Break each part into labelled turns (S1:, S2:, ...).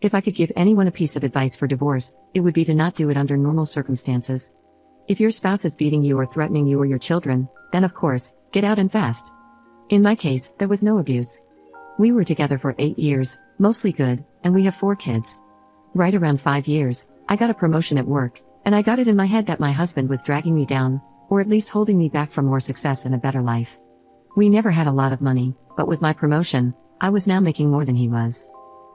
S1: If I could give anyone a piece of advice for divorce, it would be to not do it under normal circumstances. If your spouse is beating you or threatening you or your children, then of course, get out and fast. In my case, there was no abuse. We were together for 8 years, mostly good, and we have 4 kids. Right around 5 years, I got a promotion at work, and I got it in my head that my husband was dragging me down, or at least holding me back from more success and a better life. We never had a lot of money, but with my promotion, I was now making more than he was.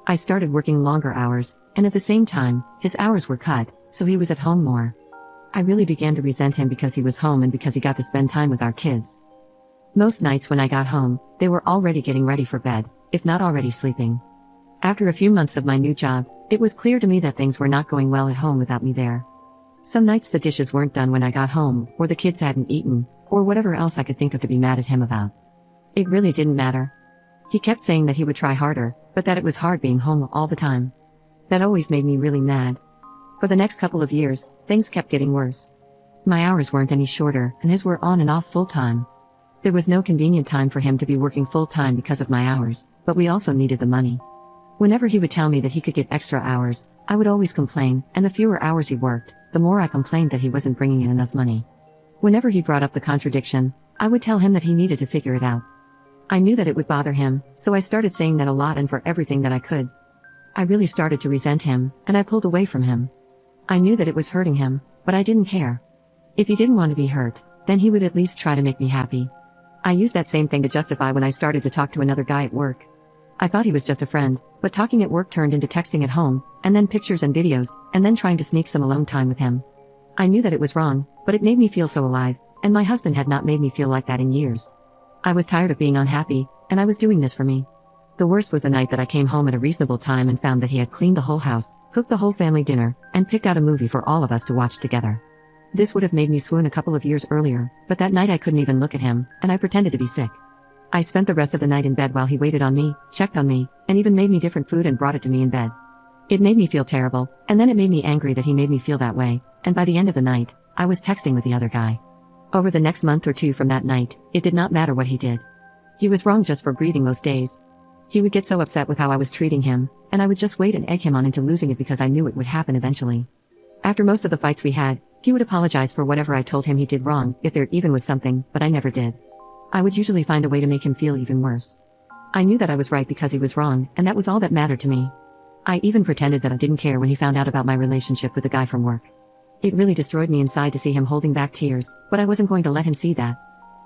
S1: I started working longer hours, and at the same time, his hours were cut, so he was at home more. I really began to resent him because he was home and because he got to spend time with our kids. Most nights when I got home, they were already getting ready for bed, if not already sleeping. After a few months of my new job, it was clear to me that things were not going well at home without me there. Some nights the dishes weren't done when I got home, or the kids hadn't eaten, or whatever else I could think of to be mad at him about. It really didn't matter. He kept saying that he would try harder, but that it was hard being home all the time. That always made me really mad. For the next couple of years, things kept getting worse. My hours weren't any shorter, and his were on and off full-time. There was no convenient time for him to be working full-time because of my hours, but we also needed the money. Whenever he would tell me that he could get extra hours, I would always complain, and the fewer hours he worked, the more I complained that he wasn't bringing in enough money. Whenever he brought up the contradiction, I would tell him that he needed to figure it out. I knew that it would bother him, so I started saying that a lot and for everything that I could. I really started to resent him, and I pulled away from him. I knew that it was hurting him, but I didn't care. If he didn't want to be hurt, then he would at least try to make me happy. I used that same thing to justify when I started to talk to another guy at work. I thought he was just a friend, but talking at work turned into texting at home, and then pictures and videos, and then trying to sneak some alone time with him. I knew that it was wrong, but it made me feel so alive, and my husband had not made me feel like that in years. I was tired of being unhappy, and I was doing this for me. The worst was the night that I came home at a reasonable time and found that he had cleaned the whole house, cooked the whole family dinner, and picked out a movie for all of us to watch together. This would have made me swoon a couple of years earlier, but that night I couldn't even look at him, and I pretended to be sick. I spent the rest of the night in bed while he waited on me, checked on me, and even made me different food and brought it to me in bed. It made me feel terrible, and then it made me angry that he made me feel that way, and by the end of the night, I was texting with the other guy. Over the next month or two from that night, it did not matter what he did. He was wrong just for breathing most days. He would get so upset with how I was treating him, and I would just wait and egg him on into losing it because I knew it would happen eventually. After most of the fights we had, he would apologize for whatever I told him he did wrong, if there even was something, but I never did. I would usually find a way to make him feel even worse. I knew that I was right because he was wrong, and that was all that mattered to me. I even pretended that I didn't care when he found out about my relationship with the guy from work. It really destroyed me inside to see him holding back tears, but I wasn't going to let him see that.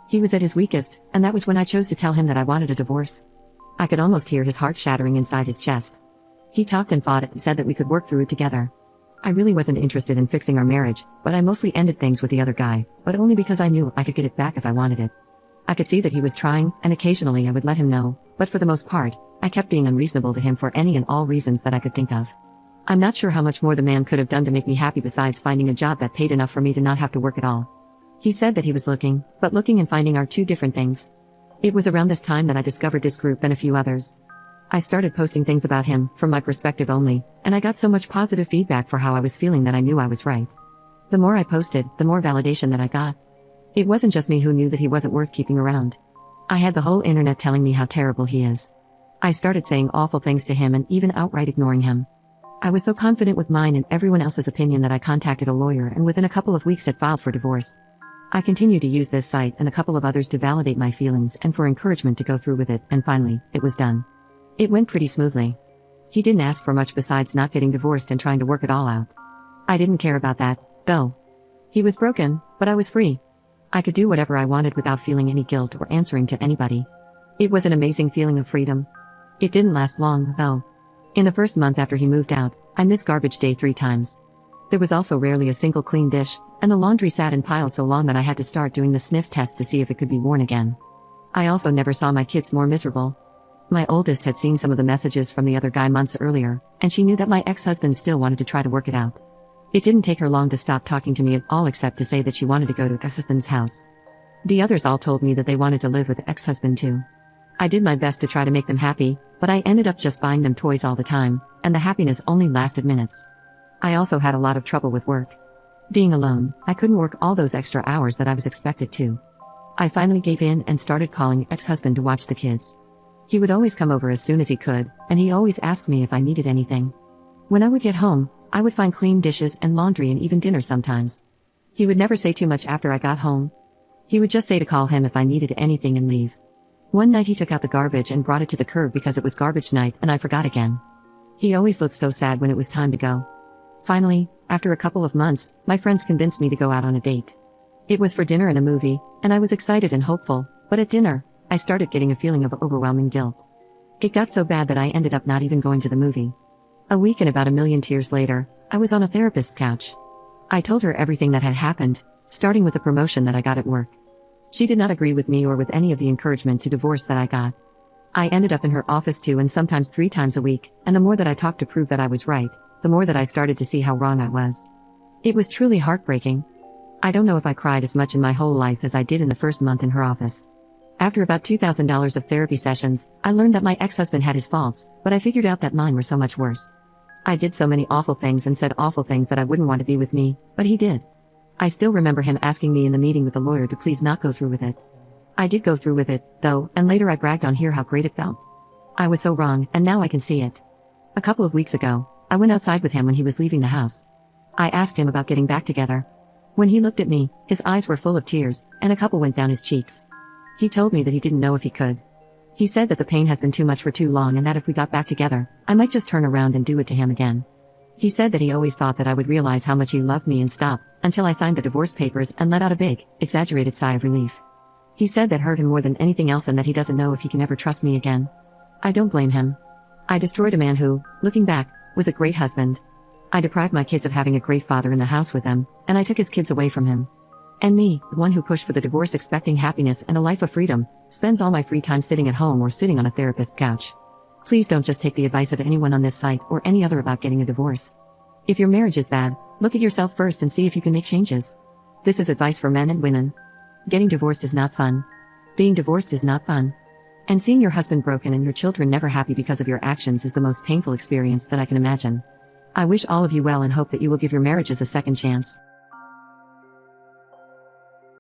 S1: He was at his weakest, and that was when I chose to tell him that I wanted a divorce. I could almost hear his heart shattering inside his chest. He talked and fought and said that we could work through it together. I really wasn't interested in fixing our marriage, but I mostly ended things with the other guy, but only because I knew I could get it back if I wanted it. I could see that he was trying, and occasionally I would let him know, but for the most part, I kept being unreasonable to him for any and all reasons that I could think of. I'm not sure how much more the man could have done to make me happy besides finding a job that paid enough for me to not have to work at all. He said that he was looking, but looking and finding are two different things. It was around this time that I discovered this group and a few others. I started posting things about him, from my perspective only, and I got so much positive feedback for how I was feeling that I knew I was right. The more I posted, the more validation that I got. It wasn't just me who knew that he wasn't worth keeping around. I had the whole internet telling me how terrible he is. I started saying awful things to him and even outright ignoring him. I was so confident with mine and everyone else's opinion that I contacted a lawyer and within a couple of weeks had filed for divorce. I continued to use this site and a couple of others to validate my feelings and for encouragement to go through with it, and finally, it was done. It went pretty smoothly. He didn't ask for much besides not getting divorced and trying to work it all out. I didn't care about that, though. He was broken, but I was free. I could do whatever I wanted without feeling any guilt or answering to anybody. It was an amazing feeling of freedom. It didn't last long, though. In the first month after he moved out, I missed garbage day 3 times. There was also rarely a single clean dish, and the laundry sat in piles so long that I had to start doing the sniff test to see if it could be worn again. I also never saw my kids more miserable. My oldest had seen some of the messages from the other guy months earlier, and she knew that my ex-husband still wanted to try to work it out. It didn't take her long to stop talking to me at all except to say that she wanted to go to ex-husband's house. The others all told me that they wanted to live with the ex-husband too. I did my best to try to make them happy, but I ended up just buying them toys all the time, and the happiness only lasted minutes. I also had a lot of trouble with work. Being alone, I couldn't work all those extra hours that I was expected to. I finally gave in and started calling ex-husband to watch the kids. He would always come over as soon as he could, and he always asked me if I needed anything. When I would get home, I would find clean dishes and laundry and even dinner sometimes. He would never say too much after I got home. He would just say to call him if I needed anything and leave. One night he took out the garbage and brought it to the curb because it was garbage night and I forgot again. He always looked so sad when it was time to go. Finally, after a couple of months, my friends convinced me to go out on a date. It was for dinner and a movie, and I was excited and hopeful, but at dinner, I started getting a feeling of overwhelming guilt. It got so bad that I ended up not even going to the movie. A week and about 1,000,000 tears later, I was on a therapist's couch. I told her everything that had happened, starting with the promotion that I got at work. She did not agree with me or with any of the encouragement to divorce that I got. I ended up in her office 2 and sometimes 3 times a week, and the more that I talked to prove that I was right, the more that I started to see how wrong I was. It was truly heartbreaking. I don't know if I cried as much in my whole life as I did in the first month in her office. After about $2,000 of therapy sessions, I learned that my ex-husband had his faults, but I figured out that mine were so much worse. I did so many awful things and said awful things that I wouldn't want to be with me, but he did. I still remember him asking me in the meeting with the lawyer to please not go through with it. I did go through with it, though, and later I bragged on here how great it felt. I was so wrong, and now I can see it. A couple of weeks ago, I went outside with him when he was leaving the house. I asked him about getting back together. When he looked at me, his eyes were full of tears, and a couple went down his cheeks. He told me that he didn't know if he could. He said that the pain has been too much for too long and that if we got back together, I might just turn around and do it to him again. He said that he always thought that I would realize how much he loved me and stop, until I signed the divorce papers and let out a big, exaggerated sigh of relief. He said that hurt him more than anything else and that he doesn't know if he can ever trust me again. I don't blame him. I destroyed a man who, looking back, was a great husband. I deprived my kids of having a great father in the house with them, and I took his kids away from him. And me, the one who pushed for the divorce expecting happiness and a life of freedom, spends all my free time sitting at home or sitting on a therapist's couch. Please don't just take the advice of anyone on this site or any other about getting a divorce. If your marriage is bad, look at yourself first and see if you can make changes. This is advice for men and women. Getting divorced is not fun. Being divorced is not fun. And seeing your husband broken and your children never happy because of your actions is the most painful experience that I can imagine. I wish all of you well and hope that you will give your marriages a second chance.